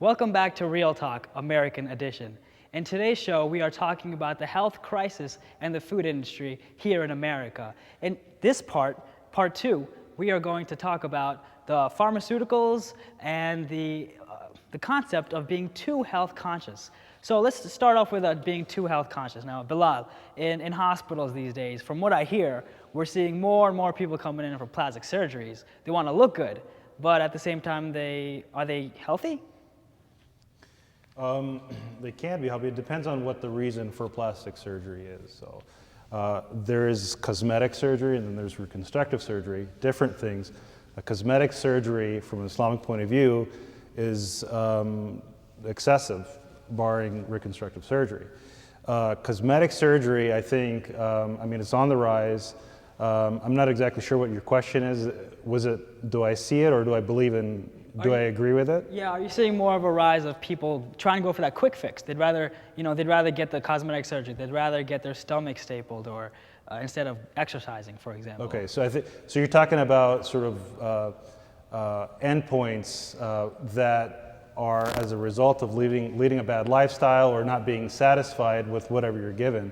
Welcome back to Real Talk, American Edition. In today's show, we are talking about the health crisis and the food industry here in America. In this part two, we are going to talk about the pharmaceuticals and the concept of being too health conscious. So let's start off with being too health conscious. Now, Bilal, in hospitals these days, from what I hear, we're seeing more and more people coming in for plastic surgeries. They want to look good, but at the same time, are they healthy? They can be healthy. It depends on what the reason for plastic surgery is. So there is cosmetic surgery and then there's reconstructive surgery, different things. A cosmetic surgery from an Islamic point of view is excessive, barring reconstructive surgery. Cosmetic surgery, I think, it's on the rise. I'm not exactly sure what your question is. Was it, do I see it or do I believe in, do I agree with it? Yeah, are you seeing more of a rise of people trying to go for that quick fix? They'd rather get the cosmetic surgery. They'd rather get their stomach stapled or instead of exercising, for example. Okay, so so you're talking about sort of endpoints that are as a result of leading a bad lifestyle or not being satisfied with whatever you're given.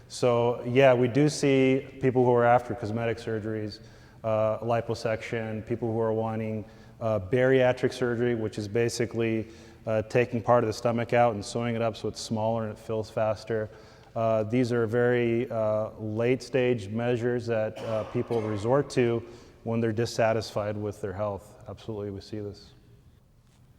So yeah, we do see people who are after cosmetic surgeries, liposuction, people who are wanting bariatric surgery, which is basically taking part of the stomach out and sewing it up so it's smaller and it fills faster. These are very late stage measures that people resort to when they're dissatisfied with their health. Absolutely, we see this.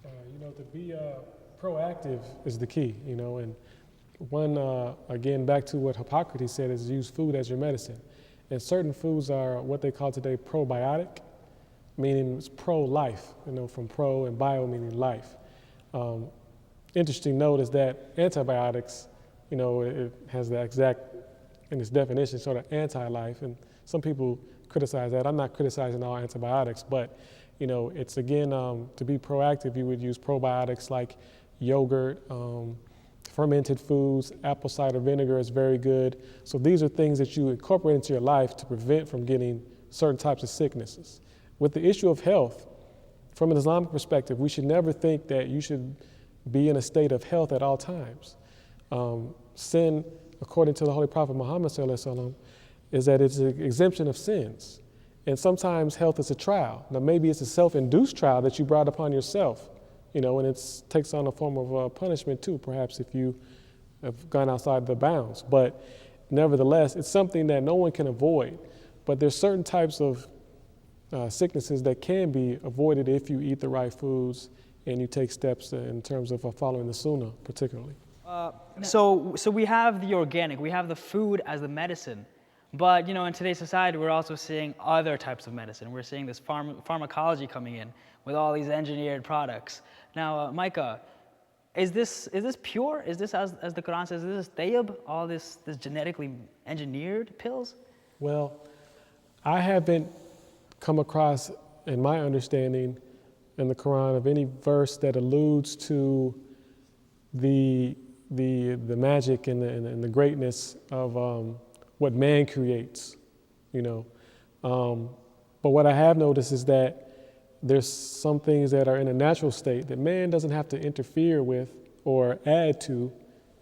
To be proactive is the key, and again, back to what Hippocrates said, is use food as your medicine. And certain foods are what they call today probiotic, meaning it's pro-life, from pro and bio meaning life. Interesting note is that antibiotics, it has the exact, in its definition, sort of anti-life, and some people criticize that. I'm not criticizing all antibiotics, but it's again, to be proactive, you would use probiotics like yogurt, fermented foods, apple cider vinegar is very good. So these are things that you incorporate into your life to prevent from getting certain types of sicknesses. With the issue of health, from an Islamic perspective, we should never think that you should be in a state of health at all times. Sin, according to the Holy Prophet Muhammad ﷺ, is that it's an exemption of sins. And sometimes health is a trial. Now maybe it's a self-induced trial that you brought upon yourself, and it takes on a form of punishment too, perhaps if you have gone outside the bounds. But nevertheless, it's something that no one can avoid. But there's certain types of sicknesses that can be avoided if you eat the right foods and you take steps in terms of following the Sunnah particularly. So we have the organic, we have the food as the medicine. But in today's society, we're also seeing other types of medicine. We're seeing this pharmacology coming in with all these engineered products. Now, Micah, is this pure? Is this, as the Quran says, is this tayyib, all this genetically engineered pills? Well, I haven't come across, in my understanding, in the Quran of any verse that alludes to the magic and the greatness of what man creates, But what I have noticed is that there's some things that are in a natural state that man doesn't have to interfere with or add to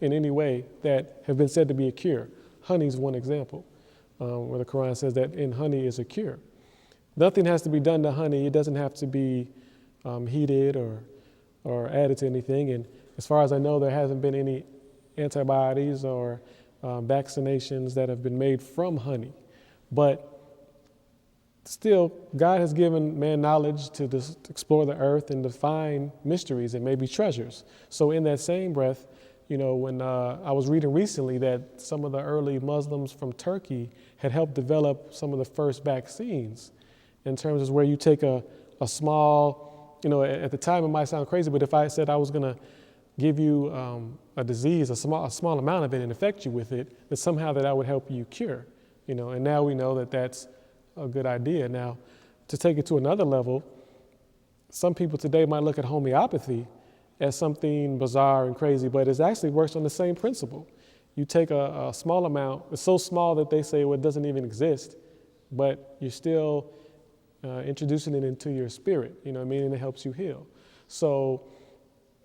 in any way that have been said to be a cure. Honey is one example, where the Quran says that in honey is a cure. Nothing has to be done to honey. It doesn't have to be heated or added to anything. And as far as I know, there hasn't been any antibodies or vaccinations that have been made from honey. But still, God has given man knowledge to explore the earth and to find mysteries and maybe treasures. So in that same breath, when I was reading recently that some of the early Muslims from Turkey had helped develop some of the first vaccines, in terms of where you take a small, at the time it might sound crazy, but if I said I was going to give you a disease, a small amount of it, and infect you with it, that somehow that would help you cure, and now we know that that's a good idea. Now, to take it to another level, some people today might look at homeopathy as something bizarre and crazy, but it actually works on the same principle. You take a small amount, it's so small that they say, well, it doesn't even exist, but you're still introducing it into your spirit, meaning it helps you heal. So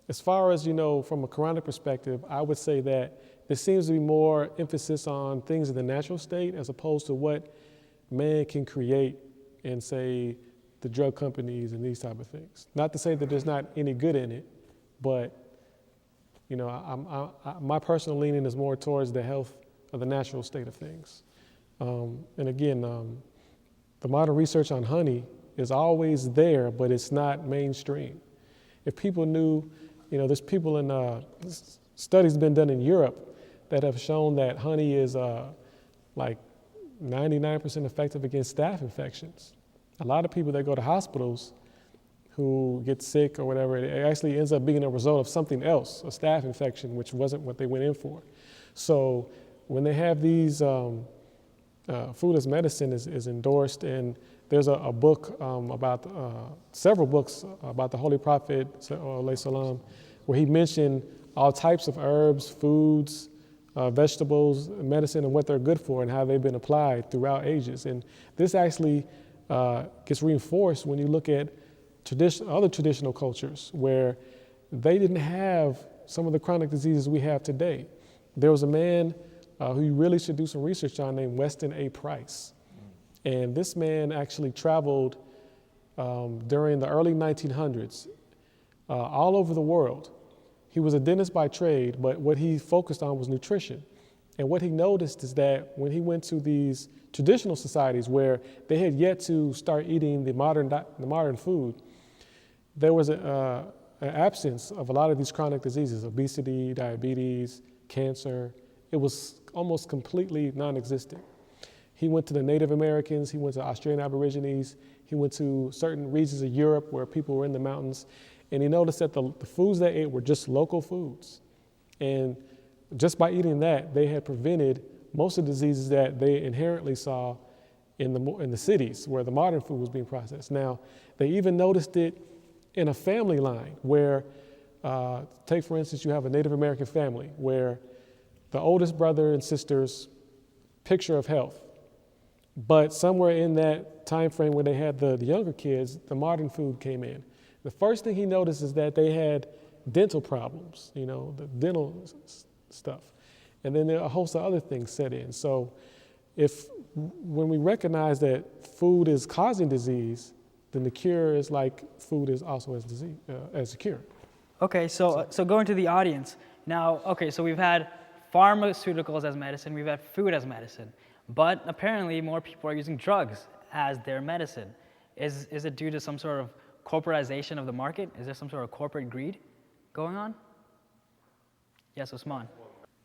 As far as, from a Quranic perspective, I would say that there seems to be more emphasis on things in the natural state as opposed to what man can create in, say, the drug companies and these type of things. Not to say that there's not any good in it, but my personal leaning is more towards the health of the natural state of things. And again, the modern research on honey is always there, but it's not mainstream. If people knew, there's people in studies been done in Europe that have shown that honey is like 99% effective against staph infections. A lot of people that go to hospitals who get sick or whatever, it actually ends up being a result of something else, a staph infection, which wasn't what they went in for. So when they have these, food as medicine is endorsed, and there's a book about, several books about the Holy Prophet, salam, where he mentioned all types of herbs, foods, vegetables, medicine, and what they're good for and how they've been applied throughout ages. And this actually gets reinforced when you look at other traditional cultures where they didn't have some of the chronic diseases we have today. There was a man who you really should do some research on named Weston A. Price. And this man actually traveled during the early 1900s all over the world. He was a dentist by trade, but what he focused on was nutrition. And what he noticed is that when he went to these traditional societies where they had yet to start eating the modern food, there was an absence of a lot of these chronic diseases, obesity, diabetes, cancer. It was almost completely non-existent. He went to the Native Americans, he went to Australian Aborigines, he went to certain regions of Europe where people were in the mountains, and he noticed that the foods they ate were just local foods. And just by eating that, they had prevented most of the diseases that they inherently saw in the cities where the modern food was being processed. Now, they even noticed it in a family line where, take for instance, you have a Native American family where the oldest brother and sister's picture of health, but somewhere in that time frame where they had the younger kids, the modern food came in. The first thing he noticed is that they had dental problems, the dental stuff. And then a host of other things set in. So when we recognize that food is causing disease, then the cure is like food is also as a cure. Okay, so going to the audience. Now, okay, so we've had pharmaceuticals as medicine, we've had food as medicine, but apparently more people are using drugs as their medicine. Is it due to some sort of corporatization of the market? Is there some sort of corporate greed going on? Yes, Usman.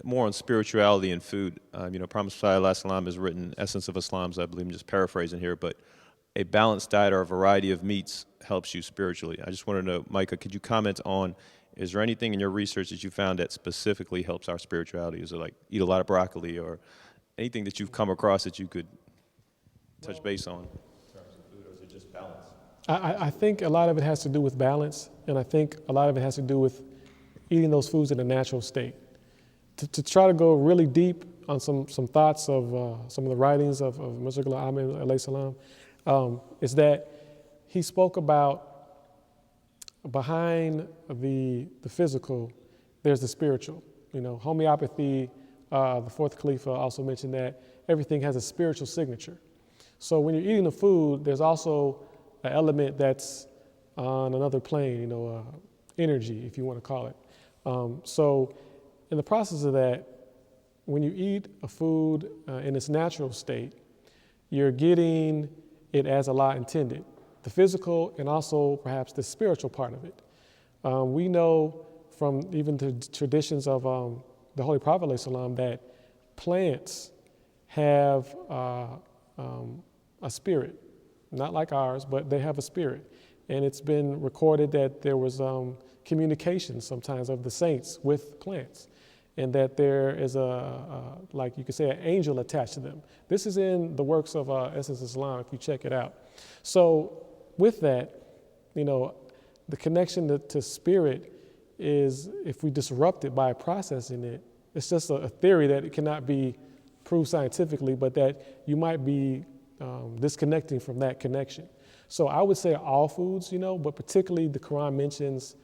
More on spirituality and food. Prophet ﷺ has written Essence of Islam's, I believe I'm just paraphrasing here, but a balanced diet or a variety of meats helps you spiritually. I just want to know, Micah, could you comment on, is there anything in your research that you found that specifically helps our spirituality? Is it like eat a lot of broccoli or anything that you've come across that you could touch base on? In terms of food, or is it just balance? I think a lot of it has to do with balance, and I think a lot of it has to do with eating those foods in a natural state. To try to go really deep on some thoughts of some of the writings of Mr. Ahmed alayhi salam, is that he spoke about behind the physical, there's the spiritual. Homeopathy, the fourth Khalifa also mentioned that everything has a spiritual signature. So when you're eating the food, there's also an element that's on another plane, energy, if you want to call it. So in the process of that, when you eat a food in its natural state, you're getting it as Allah intended, the physical and also perhaps the spiritual part of it. We know from even the traditions of the Holy Prophet ﷺ that plants have a spirit, not like ours, but they have a spirit. And it's been recorded that there was communication sometimes of the saints with plants, and that there is like you could say, an angel attached to them. This is in the works of Essence of Islam, if you check it out. So with that, the connection to spirit is, if we disrupt it by processing it, it's just a theory that it cannot be proved scientifically, but that you might be disconnecting from that connection. So I would say all foods, but particularly the Quran mentions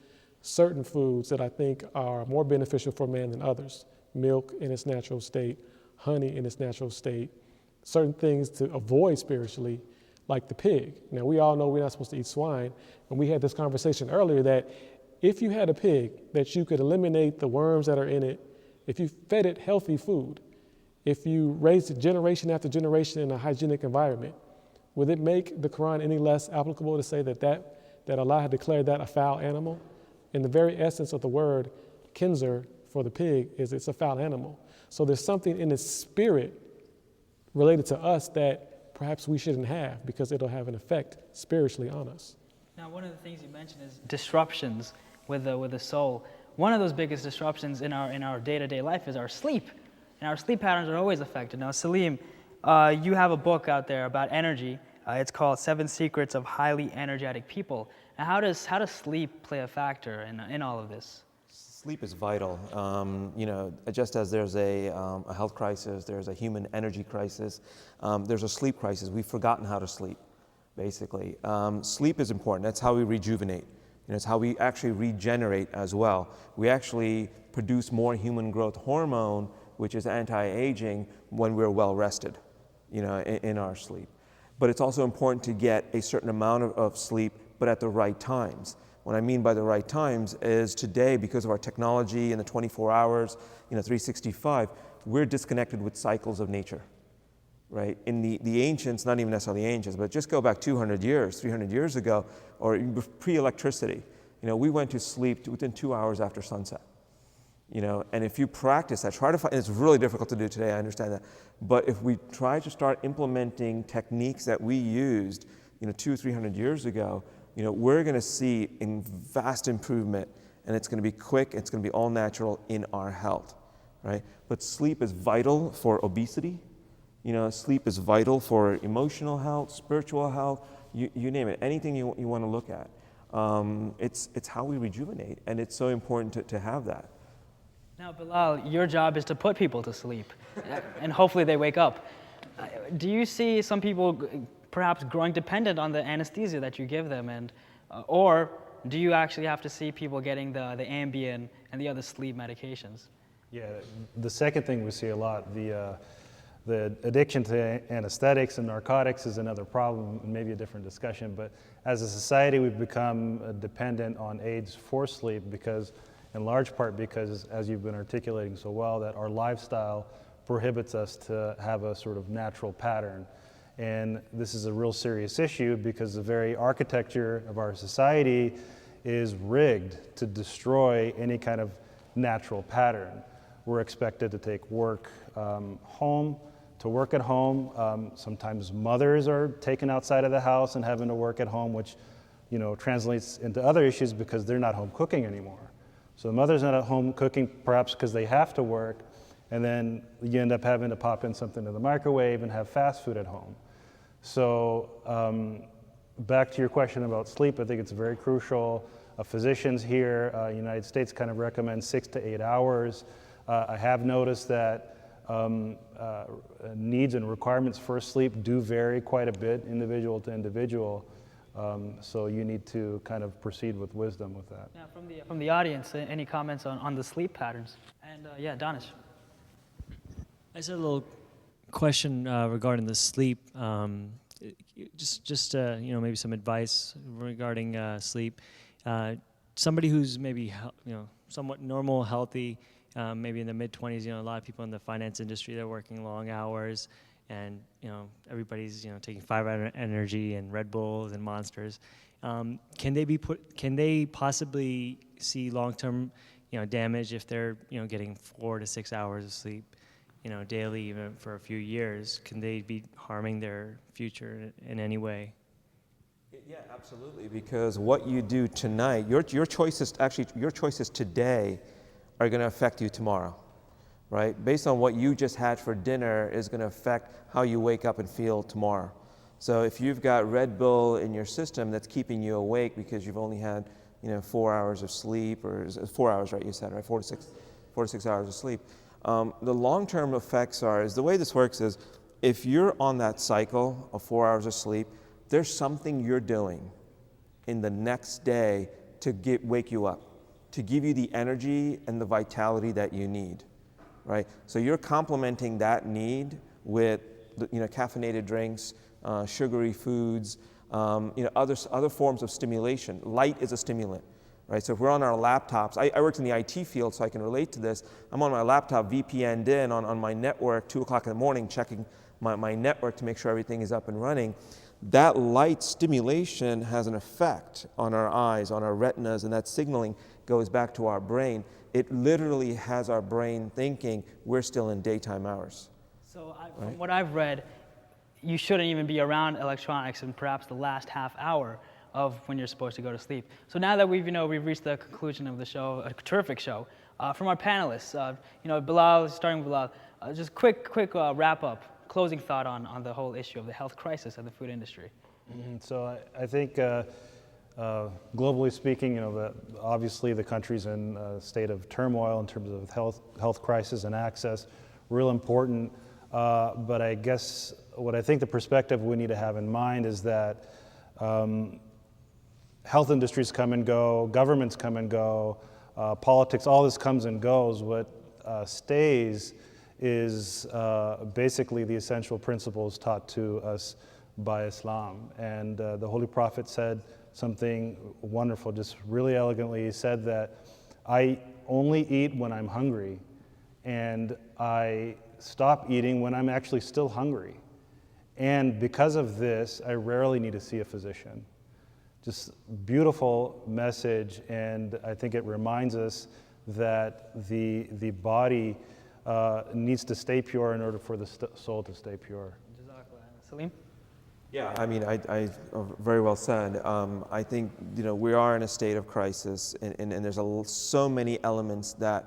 certain foods that I think are more beneficial for man than others. Milk in its natural state, honey in its natural state, certain things to avoid spiritually, like the pig. Now, we all know we're not supposed to eat swine, and we had this conversation earlier that if you had a pig, that you could eliminate the worms that are in it, if you fed it healthy food, if you raised it generation after generation in a hygienic environment, would it make the Quran any less applicable to say that Allah had declared that a foul animal? In the very essence of the word, kinzer for the pig is it's a foul animal. So there's something in its spirit related to us that perhaps we shouldn't have because it'll have an effect spiritually on us. Now, one of the things you mentioned is disruptions with the soul. One of those biggest disruptions in our day-to-day life is our sleep, and our sleep patterns are always affected. Now, Salim, you have a book out there about energy. It's called 7 Secrets of Highly Energetic People. Now, how does sleep play a factor in all of this? Sleep is vital. Just as there's a health crisis, there's a human energy crisis, there's a sleep crisis. We've forgotten how to sleep, basically. Sleep is important. That's how we rejuvenate. It's how we actually regenerate as well. We actually produce more human growth hormone, which is anti-aging, when we're well rested, in our sleep. But it's also important to get a certain amount of sleep, but at the right times. What I mean by the right times is today, because of our technology and the 24 hours, 365, we're disconnected with cycles of nature, right? In the ancients, not even necessarily ancients, but just go back 200 years, 300 years ago, or pre-electricity, we went to sleep within 2 hours after sunset. And if you practice that, try to find, it's really difficult to do today, I understand that, but if we try to start implementing techniques that we used, 200-300 years ago, we're going to see a vast improvement, and it's going to be quick, it's going to be all natural in our health, right? But sleep is vital for obesity. Sleep is vital for emotional health, spiritual health, you name it, anything you want to look at. It's how we rejuvenate, and it's so important to have that. Now, Bilal, your job is to put people to sleep, and hopefully they wake up. Do you see some people perhaps growing dependent on the anesthesia that you give them, or do you actually have to see people getting the Ambien and the other sleep medications? Yeah, the second thing we see a lot, the addiction to anesthetics and narcotics is another problem, and maybe a different discussion, but as a society we've become dependent on aids for sleep in large part because, as you've been articulating so well, that our lifestyle prohibits us to have a sort of natural pattern. And this is a real serious issue because the very architecture of our society is rigged to destroy any kind of natural pattern. We're expected to take work home, to work at home. Sometimes mothers are taken outside of the house and having to work at home, which translates into other issues because they're not home cooking anymore. So the mother's not at home cooking perhaps because they have to work, and then you end up having to pop in something in the microwave and have fast food at home. So back to your question about sleep, I think it's very crucial. Physicians here in the United States kind of recommend 6 to 8 hours. I have noticed that needs and requirements for sleep do vary quite a bit, individual to individual. So you need to kind of proceed with wisdom with that. Now, from the audience, any comments on the sleep patterns? And Danish. I just had a little question regarding the sleep. Just maybe some advice regarding sleep. Somebody who's maybe somewhat normal, healthy, maybe in the mid-20s. A lot of people in the finance industry, they're working long hours, and everybody's taking 5-hour energy and Red Bulls and Monsters. Can they possibly see long-term damage if they're getting 4 to 6 hours of sleep daily, even for a few years? Can they be harming their future in any way? Yeah, absolutely. Because what you do tonight, your choices today are going to affect you tomorrow, right? Based on what you just had for dinner is going to affect how you wake up and feel tomorrow. So if you've got Red Bull in your system that's keeping you awake because you've only had 4 hours of sleep, or 4 hours, right? You said, right? 4 to 6 hours of sleep. The long-term effects is the way this works is if you're on that cycle of 4 hours of sleep, there's something you're doing in the next day to wake you up. to give you the energy and the vitality that you need, right? So you're complementing that need with caffeinated drinks, sugary foods, other forms of stimulation. Light is a stimulant, right? So if we're on our laptops, I worked in the IT field, so I can relate to this. I'm on my laptop, VPN'd in on my network, 2 o'clock in the morning, checking my network to make sure everything is up and running. That light stimulation has an effect on our eyes, on our retinas, and that signaling goes back to our brain. It literally has our brain thinking we're still in daytime hours. So from what I've read, you shouldn't even be around electronics in perhaps the last half hour of when you're supposed to go to sleep. So now that we've reached the conclusion of the show, a terrific show, from our panelists, Bilal, starting with Bilal, just quick wrap up, closing thought on the whole issue of the health crisis in the food industry. So I think globally speaking, obviously the country's in a state of turmoil in terms of health crisis and access, real important. But I guess what I think the perspective we need to have in mind is that health industries come and go, governments come and go, politics, all this comes and goes. What stays is basically the essential principles taught to us by Islam. And the Holy Prophet said something wonderful, just really elegantly. He said that I only eat when I'm hungry, and I stop eating when I'm actually still hungry. And because of this, I rarely need to see a physician. Just beautiful message, and I think it reminds us that the body needs to stay pure in order for the soul to stay pure. Salim? Yeah, I mean, I very well said. I think we are in a state of crisis, and there's so many elements that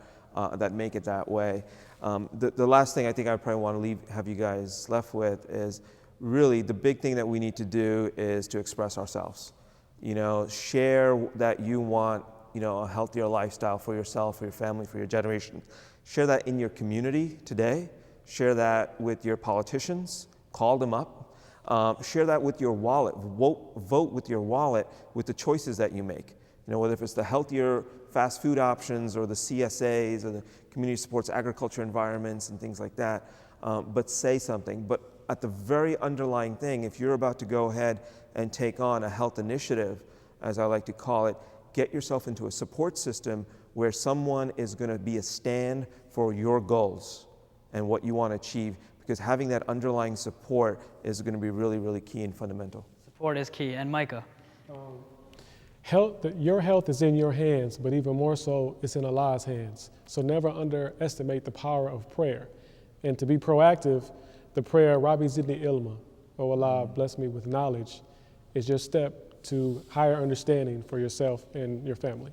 make it that way. The last thing I think I probably want to have you guys left with is really the big thing that we need to do is to express ourselves. Share that you want a healthier lifestyle for yourself, for your family, for your generation. Share that in your community today. Share that with your politicians. Call them up. Share that with your wallet. Vote with your wallet with the choices that you make. Whether if it's the healthier fast food options or the CSAs or the community supports agriculture environments and things like that. But say something. But at the very underlying thing, if you're about to go ahead and take on a health initiative, as I like to call it, get yourself into a support system where someone is going to be a stand for your goals and what you want to achieve, because having that underlying support is going to be really, really key and fundamental. Support is key. And Micah? Your health is in your hands, but even more so, it's in Allah's hands. So never underestimate the power of prayer. And to be proactive, the prayer, Rabbi Zidni Ilma, oh Allah, bless me with knowledge, is your step to higher understanding for yourself and your family.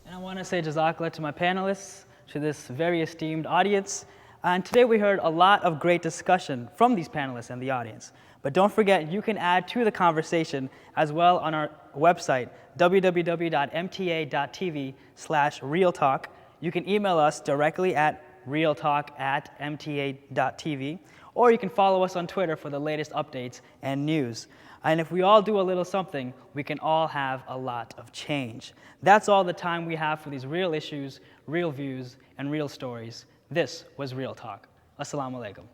And I want to say Jazakallah to my panelists, to this very esteemed audience. And today we heard a lot of great discussion from these panelists and the audience. But don't forget, you can add to the conversation as well on our website, www.mta.tv/realtalk. You can email us directly at realtalk@mta.tv, or you can follow us on Twitter for the latest updates and news. And if we all do a little something, we can all have a lot of change. That's all the time we have for these real issues, real views, and real stories. This was Real Talk. Assalamu alaikum.